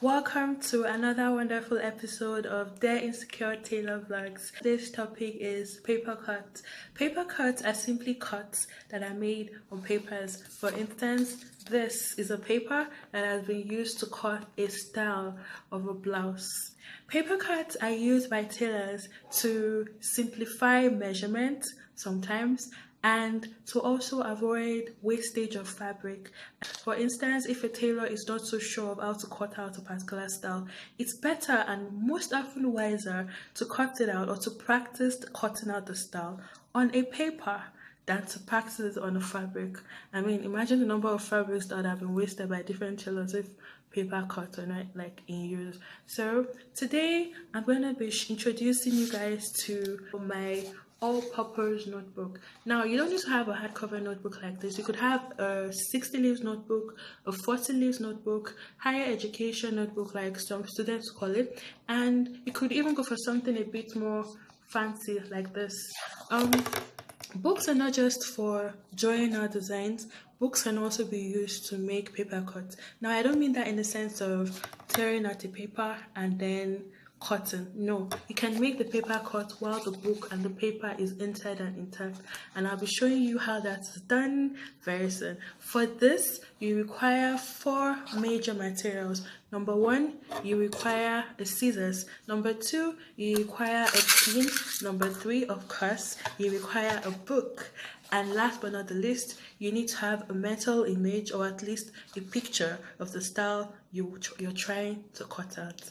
Welcome to another wonderful episode of Their Insecure Tailor Vlogs. Today's topic is paper cuts. Paper cuts are simply cuts that are made on papers. For instance, this is a paper that has been used to cut a style of a blouse. Paper cuts are used by tailors to simplify measurement sometimes and to also avoid wastage of fabric. For instance, if a tailor is not so sure of how to cut out a particular style, it's better and most often wiser to cut it out or to practice cutting out the style on a paper than to practice it on a fabric. I mean, imagine the number of fabrics that have been wasted by different tailors if paper cuts are not like in use. So today I'm going to be introducing you guys to my all-purpose notebook. Now, you don't need to have a hardcover notebook like this. You could have a 60 leaves notebook, a 40 leaves notebook, higher education notebook like some students call it, and you could even go for something a bit more fancy like this. Books are not just for drawing out designs. Books can also be used to make paper cuts. Now, I don't mean that in the sense of tearing out the paper and then cotton. No, you can make the paper cut while the book and the paper is inside and intact, and I'll be showing you how that's done very soon. For this, you require 4 major materials. Number 1, you require a scissors. Number 2, you require a pin. Number 3, of course, you require a book. And last but not the least, you need to have a mental image or at least a picture of the style you're trying to cut out.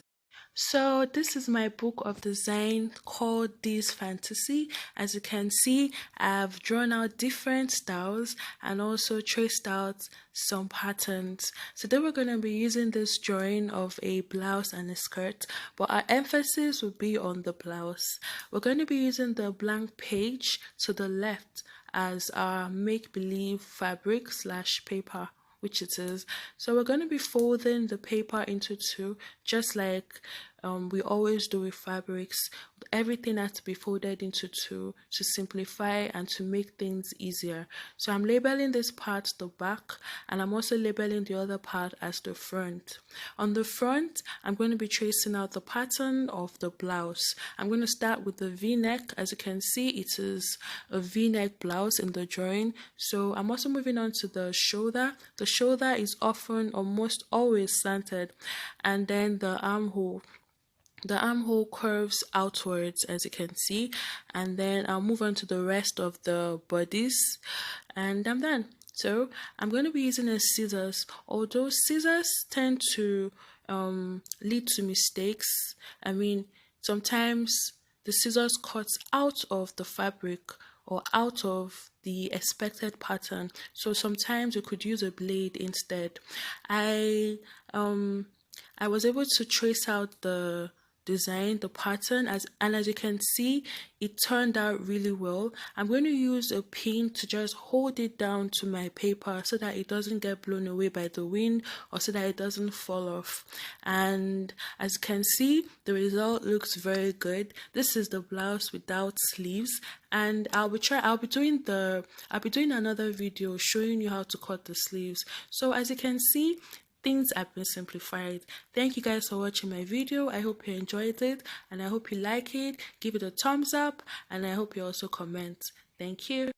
So this is my book of design called This Fantasy. As you can see, I've drawn out different styles and also traced out some patterns. Today we're going to be using this drawing of a blouse and a skirt, but our emphasis will be on the blouse. We're going to be using the blank page to the left as our make-believe fabric / paper, which it is. So we're going to be folding the paper into 2, just like we always do with fabrics. Everything has to be folded into 2 to simplify and to make things easier. So I'm labeling this part the back, and I'm also labeling the other part as the front. On the front, I'm going to be tracing out the pattern of the blouse. I'm going to start with the V-neck. As you can see, it is a V-neck blouse in the drawing. So I'm also moving on to the shoulder. The shoulder is often, almost always, slanted, and then the armhole. The armhole curves outwards, as you can see, and then I'll move on to the rest of the bodies, and I'm done. So I'm going to be using a scissors. Although scissors tend to lead to mistakes, I mean, sometimes the scissors cuts out of the fabric or out of the expected pattern, so sometimes you could use a blade instead. I was able to trace out the design, the pattern, and as you can see, it turned out really well. I'm going to use a pin to just hold it down to my paper so that it doesn't get blown away by the wind or so that it doesn't fall off. And as you can see, the result looks very good. This is the blouse without sleeves, and I'll be doing another video showing you how to cut the sleeves. So as you can see, things have been simplified. Thank you guys for watching my video. I hope you enjoyed it and I hope you like it. Give it a thumbs up and I hope you also comment. Thank you.